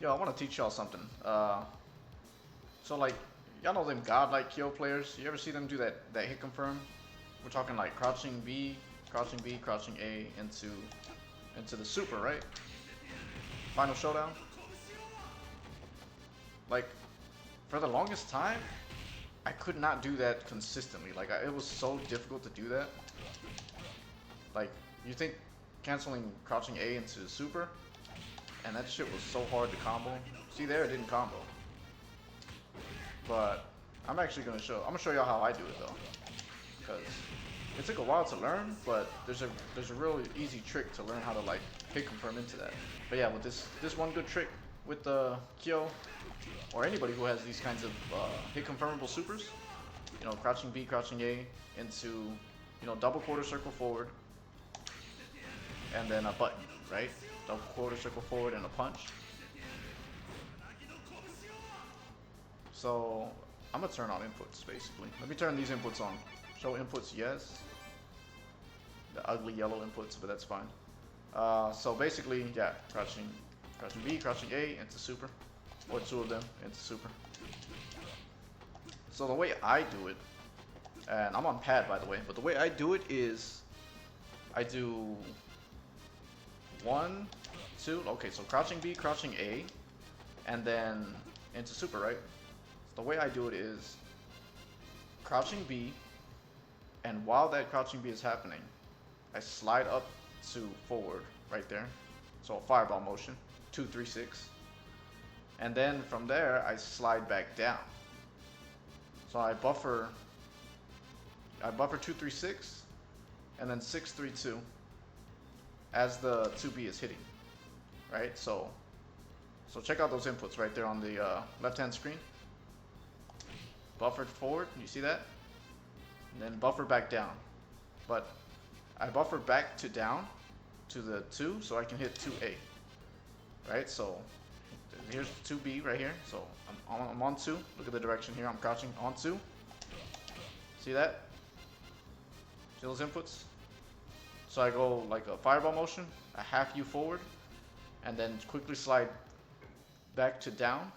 Yo, I want to teach y'all something. So like, y'all know them godlike KO players. You ever see them do that hit confirm? We're talking like crouching B, crouching B, crouching A into the super, right? Final Showdown. Like, for the longest time, I could not do that consistently. Like, it was so difficult to do that. Like, you think canceling crouching A into super, and that shit was so hard to combo. See there, it didn't combo. But I'm actually gonna show y'all how I do it though, because it took a while to learn, but there's a really easy trick to learn how to like hit confirm into that. But yeah, with this one good trick with the Kyo, or anybody who has these kinds of hit confirmable supers, you know, crouching B, crouching A into, you know, double quarter circle forward, and then a button, right? Double quarter circle forward and a punch. So I'm gonna turn on inputs basically. Let me turn these inputs on. Show inputs, yes. The ugly yellow inputs, but that's fine. So basically, yeah, crouching B, crouching A into super, or two of them into super. So the way I do it, and I'm on pad by the way, but the way I do it is I do 1, 2. Okay, so crouching B, crouching A, and then into super, right? So the way I do it is crouching B, and while that crouching B is happening, I slide up to forward right there. So a fireball motion, 2, 3, 6. And then from there, I slide back down. So I buffer 2, 3, 6, and then 6, 3, 2 as the 2B is hitting, right? So check out those inputs right there on the left-hand screen. Buffered forward, you see that? And then buffer back down. But I buffer back to down to the 2 so I can hit 2A, right? So here's 2B right here. So I'm on 2. Look at the direction here. I'm crouching on 2. See that? See those inputs? So I go like a fireball motion, a half U forward, and then quickly slide back to down.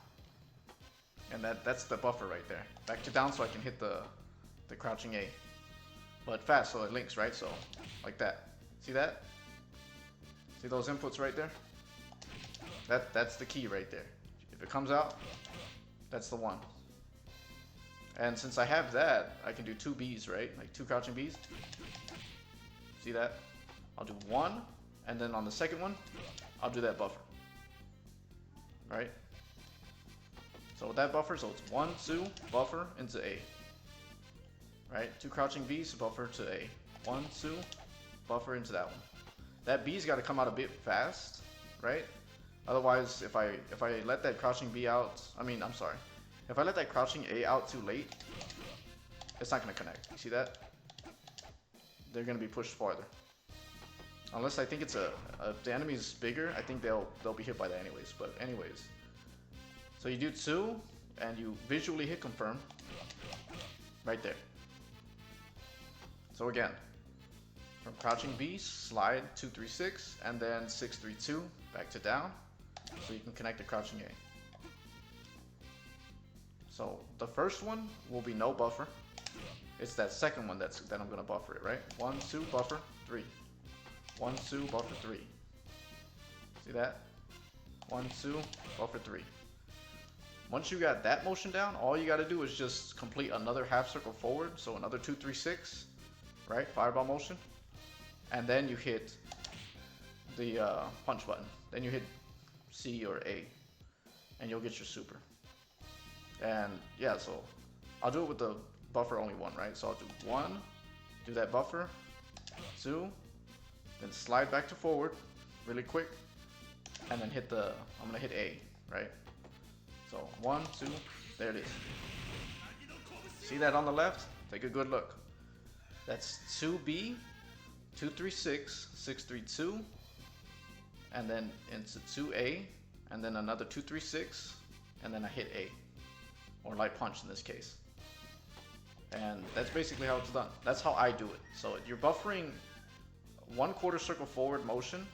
And that's the buffer right there. Back to down so I can hit the crouching A. But fast so it links, right? So like that. See that? See those inputs right there? That's the key right there. If it comes out, that's the one. And since I have that, I can do 2 Bs, right? Like 2 crouching Bs. See that? I'll do 1, and then on the second one, I'll do that buffer. Right? So with that buffer, so it's 1, 2, buffer into A. Right? 2 crouching Bs, buffer to A. 1, 2, buffer into that one. That B's got to come out a bit fast, right? Otherwise, if I let that crouching B out, if I let that crouching A out too late, it's not going to connect. You see that? They're going to be pushed farther. Unless I think it's if the enemy's bigger, I think they'll be hit by that anyways. But anyways, so you do 2, and you visually hit confirm right there. So again, from crouching B, slide 2, 3, 6, and then 6, 3, 2, back to down, so you can connect the crouching A. So the first one will be no buffer. It's that second one that I'm gonna buffer it, right? 1, 2, buffer, 3. 1, 2, buffer 3. See that? 1, 2, buffer 3. Once you got that motion down, all you got to do is just complete another half circle forward. So another 2, 3, 6, right? Fireball motion. And then you hit the punch button. Then you hit C or A. And you'll get your super. And yeah, so I'll do it with the buffer only 1, right? So I'll do 1, do that buffer, 2, then slide back to forward really quick, and then I'm gonna hit A, right? So 1, 2, there it is. See that on the left? Take a good look. That's 2B, 2, 3, 6, 6, 3, 2, and then into 2A, and then another 2, 3, 6, and then I hit A, or light punch in this case. And that's basically how it's done. That's how I do it. So you're buffering 1/4 circle forward motion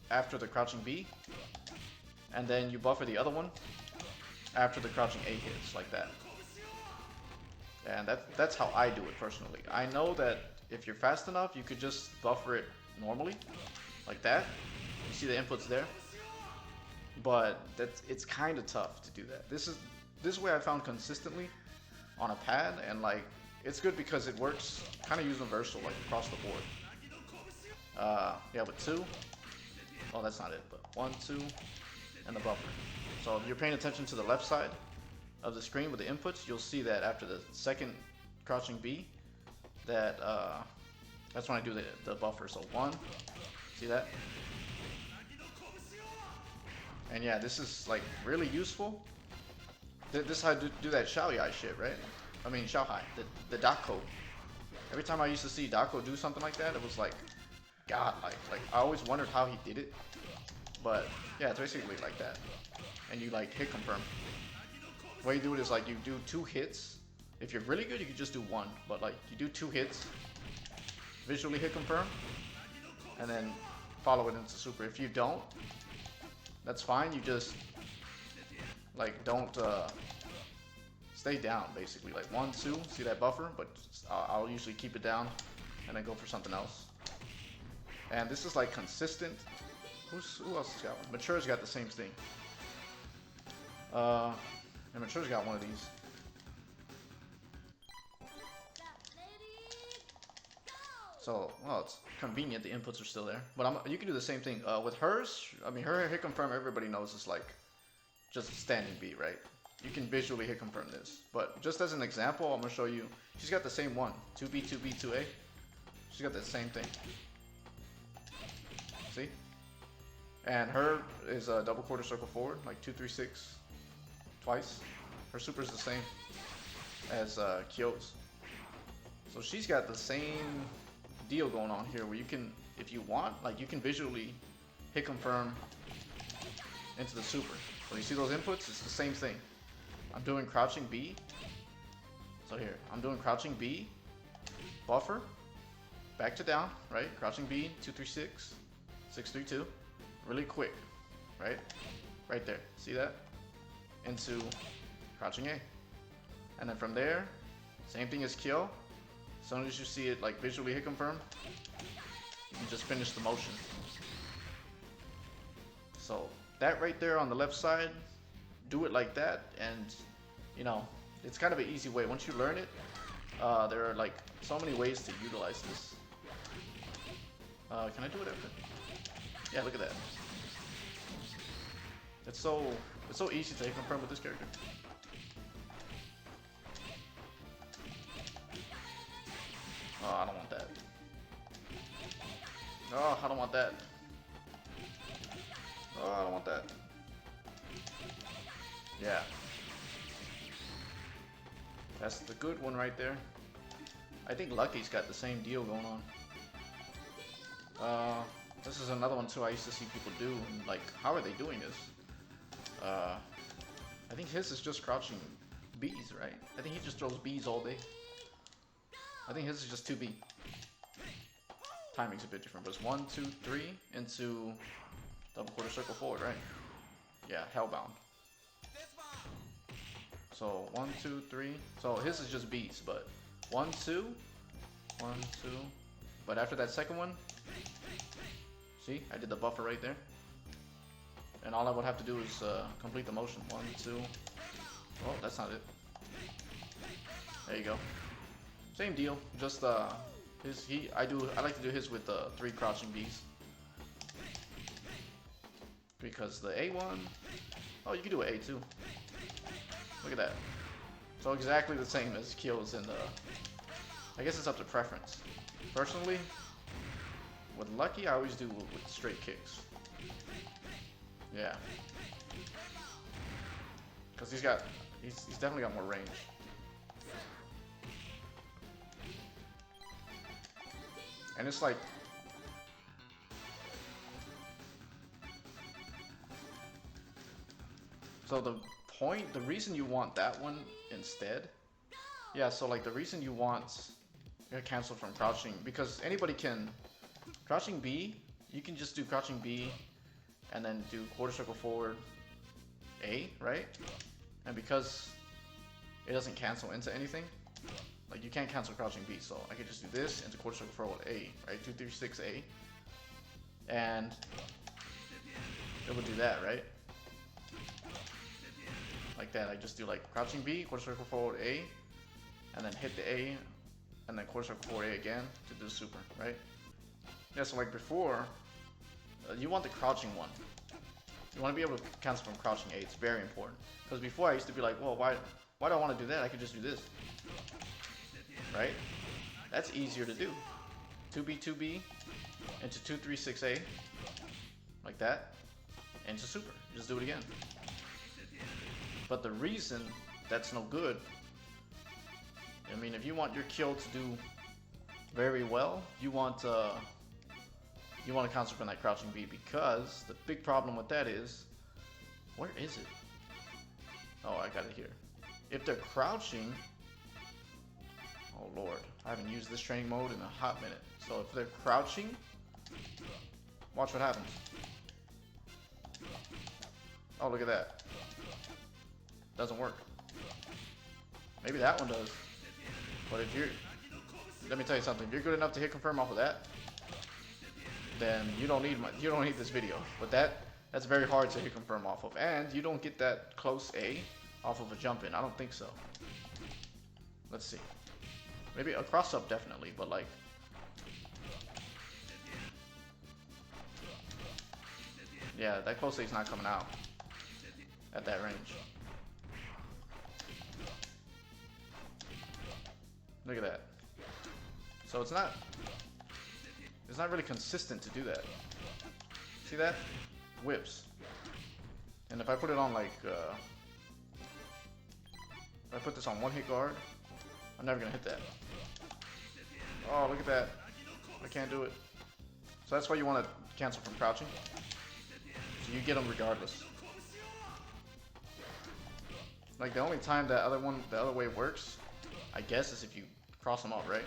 after the crouching B, and then you buffer the other one after the crouching A hits, like that. And that's how I do it personally. I know that if you're fast enough, you could just buffer it normally, like that. You see the inputs there, but it's kind of tough to do that. This way I found consistently on a pad, and like it's good because it works kind of universal, like across the board. Yeah, with 2. Oh, that's not it, but 1, 2, and the buffer. So if you're paying attention to the left side of the screen with the inputs, you'll see that after the second crouching B, that that's when I do the buffer. So 1, see that? And yeah, this is like really useful. This is how I do that Xiaoyai shit, right? I mean Xiaohai, the Dakou. Every time I used to see Dakou do something like that, it was like, God, like I always wondered how he did it. But yeah, it's basically like that. And you like hit confirm. The way you do it is like you do 2 hits. If you're really good, you can just do 1. But like you do 2 hits, visually hit confirm, and then follow it into super. If you don't, that's fine. You just like don't stay down basically. Like 1, 2, see that buffer? But I'll usually keep it down and then go for something else. And this is like consistent. Who else has got one? Mature's got the same thing. And Mature's got one of these. So, well, it's convenient. The inputs are still there. But you can do the same thing. With hers, I mean, her hit confirm, everybody knows is like just standing B, right? You can visually hit confirm this. But just as an example, I'm going to show you. She's got the same one. 2B, 2B, 2A. She's got the same thing. See? And her is a double quarter circle forward, like 2, 3, 6 twice. Her super is the same as Kyo's. So she's got the same deal going on here where you can, if you want, like you can visually hit confirm into the super. So you see those inputs? It's the same thing. I'm doing crouching B. So here, I'm doing crouching B, buffer, back to down, right? Crouching B, 2, 3, 6, 6, 3, 2. Really quick, right? Right there. See that? Into crouching A. And then from there, same thing as Kyo. As soon as you see it like visually hit confirm, you can just finish the motion. So that right there on the left side, do it like that, and you know, it's kind of an easy way. Once you learn it, there are like so many ways to utilize this. Can I do it after? Yeah, look at that. It's so easy to hit confirm with this character. Oh, I don't want that. Oh, I don't want that. Oh, I don't want that. Yeah. That's the good one right there. I think Lucky's got the same deal going on. This is another one too I used to see people do, and like, how are they doing this? I think his is just crouching B's, right? I think he just throws B's all day. I think his is just 2B. Timing's a bit different, but it's 1, 2, 3 into double quarter circle forward, right? Yeah, Hellbound. So 1, 2, 3. So his is just B's, but 1, 2, 1, 2. But after that second one, see, I did the buffer right there. And all I would have to do is complete the motion. 1, 2. Oh, that's not it. There you go. Same deal. Just I like to do his with 3 crouching B's. Because the A1, oh, you can do an A too. Look at that. So exactly the same as Kyo's in the. I guess it's up to preference. Personally, with Lucky, I always do with straight kicks. Yeah. Because he's definitely got more range. And it's like, so the reason you want that one instead, yeah, so like the reason you want cancel from crouching, because anybody can, crouching B, you can just do crouching B and then do quarter circle forward A, right? And because it doesn't cancel into anything, like you can't cancel crouching B, so I could just do this into quarter circle forward A, right? 2, 3, 6 A, and it would do that, right? Like that. I just do like crouching B, quarter circle forward A, and then hit the A, and then quarter circle forward A again to do super, right? Yeah, so like before, you want the crouching one. You want to be able to cancel from crouching A. It's very important. Because before I used to be like, well, why do I want to do that? I could just do this. Right? That's easier to do. 2B, 2B, into 2, 3, 6A. Like that. Into super. Just do it again. But the reason that's no good, I mean, if you want your kill to do very well, you want to cancel from that crouching B, because the big problem with that is, where is it? Oh, I got it here. If they're crouching, oh lord, I haven't used this training mode in a hot minute. So if they're crouching, watch what happens. Oh, look at that. Doesn't work. Maybe that one does. But if you're, let me tell you something. If you're good enough to hit confirm off of that, then you don't need this video. But that's very hard to hit confirm off of, and you don't get that close A off of a jump in. I don't think so. Let's see. Maybe a cross up definitely, but like, yeah, that close A is not coming out at that range. Look at that. So it's not really consistent to do that. See that? Whips. And if I put it on like, if I put this on one hit guard, I'm never gonna hit that. Oh, look at that. I can't do it. So that's why you want to cancel from crouching. So you get them regardless. Like the only time the other way works, I guess, is if you cross them up, right?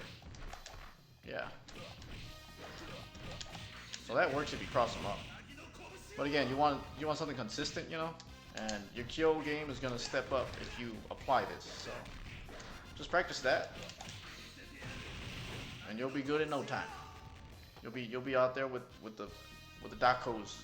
Yeah. So that works if you cross them up. But again, you want something consistent, you know? And your kill game is gonna step up if you apply this. So just practice that, and you'll be good in no time. You'll be out there with the Dakous